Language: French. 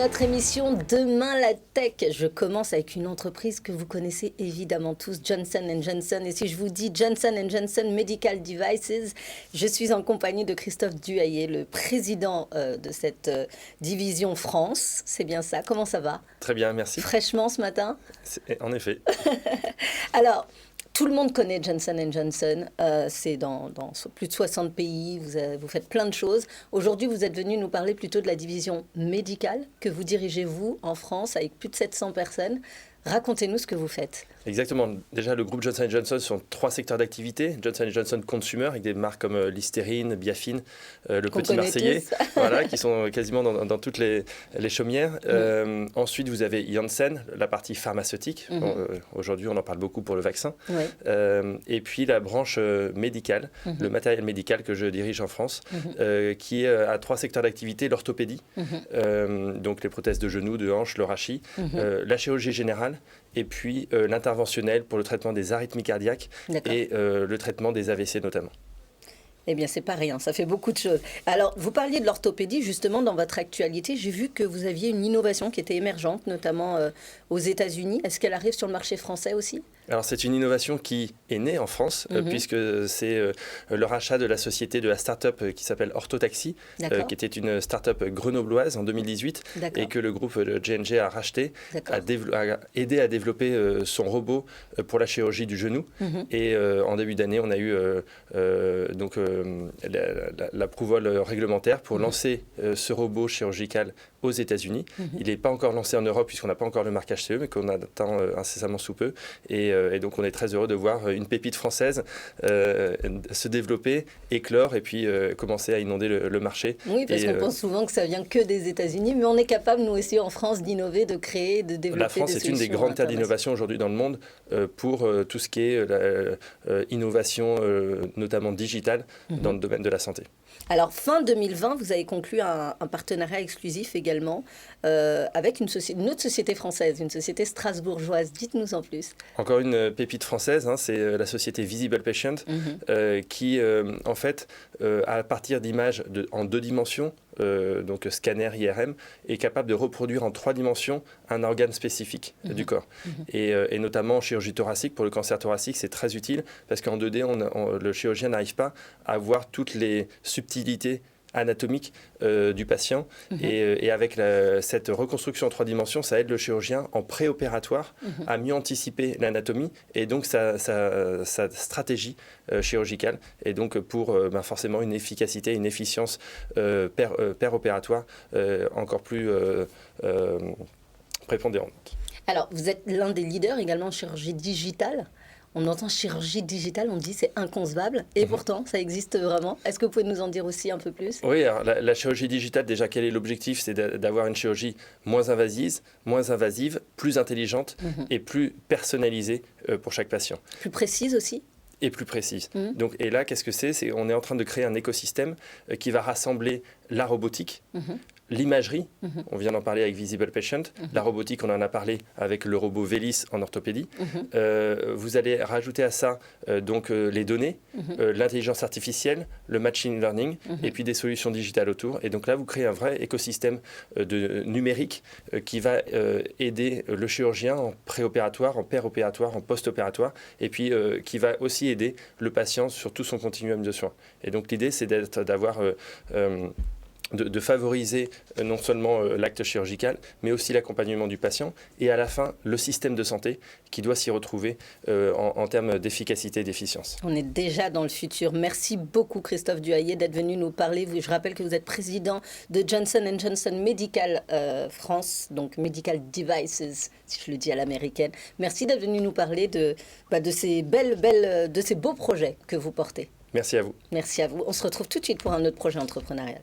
votre émission Demain la Tech. Je commence avec une entreprise que vous connaissez évidemment tous, Johnson & Johnson. Et si je vous dis Johnson & Johnson Medical Devices, je suis en compagnie de Christophe Duhayer, le président de cette division France. C'est bien ça, comment ça va? Très bien, merci. Fraîchement ce matin? En effet. Alors, tout le monde connaît Johnson & Johnson, c'est dans plus de 60 pays, vous faites plein de choses. Aujourd'hui, vous êtes venu nous parler plutôt de la division médicale que vous dirigez, vous, en France, avec plus de 700 personnes. Racontez-nous ce que vous faites. Exactement. Déjà, le groupe Johnson & Johnson sont 3 secteurs d'activité. Johnson & Johnson Consumer, avec des marques comme Listerine, Biafine, le Petit Marseillais, voilà, qui sont quasiment dans toutes les chaumières. Ensuite, vous avez Janssen, la partie pharmaceutique. Aujourd'hui, on en parle beaucoup pour le vaccin. Et puis, la branche médicale, le matériel médical que je dirige en France, qui a 3 secteurs d'activité. L'orthopédie, donc les prothèses de genoux, de hanches, le rachis, la chirurgie générale, et puis l'interventionnel pour le traitement des arythmies cardiaques et le traitement des AVC notamment. Eh bien, c'est pas rien, ça fait beaucoup de choses. Alors, vous parliez de l'orthopédie, justement, dans votre actualité. J'ai vu que vous aviez une innovation qui était émergente, notamment aux États-Unis. Est-ce qu'elle arrive sur le marché français aussi ? Alors, c'est une innovation qui est née en France, puisque c'est le rachat de la société, de la start-up qui s'appelle Orthotaxi, qui était une start-up grenobloise en 2018, et que le groupe J&J a racheté, a aidé à développer son robot pour la chirurgie du genou. Et en début d'année, on a eu l'approval réglementaire pour lancer ce robot chirurgical aux États-Unis. Il n'est pas encore lancé en Europe puisqu'on n'a pas encore le marquage CE, mais qu'on attend incessamment sous peu. Et donc on est très heureux de voir une pépite française se développer, éclore et puis commencer à inonder le marché. Oui, parce qu'on pense souvent que ça vient que des États-Unis, mais on est capable, nous aussi en France, d'innover, de créer, de développer. La France est une des grandes terres d'innovation aujourd'hui dans le monde pour tout ce qui est innovation, notamment digitale, dans le domaine de la santé. Alors, fin 2020, vous avez conclu un partenariat exclusif également avec une autre société française, une société strasbourgeoise. Dites-nous en plus. Encore une pépite française, c'est la société Visible Patient qui, en fait, à partir d'images en 2 dimensions, donc scanner IRM, est capable de reproduire en 3 dimensions un organe spécifique du corps. Et notamment en chirurgie thoracique, pour le cancer thoracique, c'est très utile parce qu'en 2D, le chirurgien n'arrive pas à voir toutes les subtilités anatomique du patient et avec cette reconstruction en 3 dimensions, ça aide le chirurgien en préopératoire à mieux anticiper l'anatomie et donc sa stratégie chirurgicale et donc pour forcément une efficacité, une efficience péropératoire encore plus prépondérante. Alors, vous êtes l'un des leaders également en chirurgie digitale. On entend chirurgie digitale, on dit c'est inconcevable, et pourtant ça existe vraiment. Est-ce que vous pouvez nous en dire aussi un peu plus ? Oui, alors la chirurgie digitale, déjà quel est l'objectif ? C'est d'avoir une chirurgie moins invasive, plus intelligente et plus personnalisée pour chaque patient. Plus précise aussi ? Et plus précise. Donc, et là, qu'est-ce que c'est ? On est en train de créer un écosystème qui va rassembler la robotique, l'imagerie, on vient d'en parler avec Visible Patient, la robotique, on en a parlé avec le robot Vélis en orthopédie. Vous allez rajouter à ça les données, l'intelligence artificielle, le machine learning, et puis des solutions digitales autour. Et donc là, vous créez un vrai écosystème numérique qui va aider le chirurgien en préopératoire, en péropératoire, en post-opératoire, et puis qui va aussi aider le patient sur tout son continuum de soins. Et donc l'idée, c'est d'avoir de favoriser non seulement l'acte chirurgical, mais aussi l'accompagnement du patient et à la fin, le système de santé qui doit s'y retrouver en termes d'efficacité et d'efficience. On est déjà dans le futur. Merci beaucoup Christophe Duhayer d'être venu nous parler. Je rappelle que vous êtes président de Johnson & Johnson Medical France, donc Medical Devices, si je le dis à l'américaine. Merci d'être venu nous parler de ces de ces beaux projets que vous portez. Merci à vous. Merci à vous. On se retrouve tout de suite pour un autre projet entrepreneurial.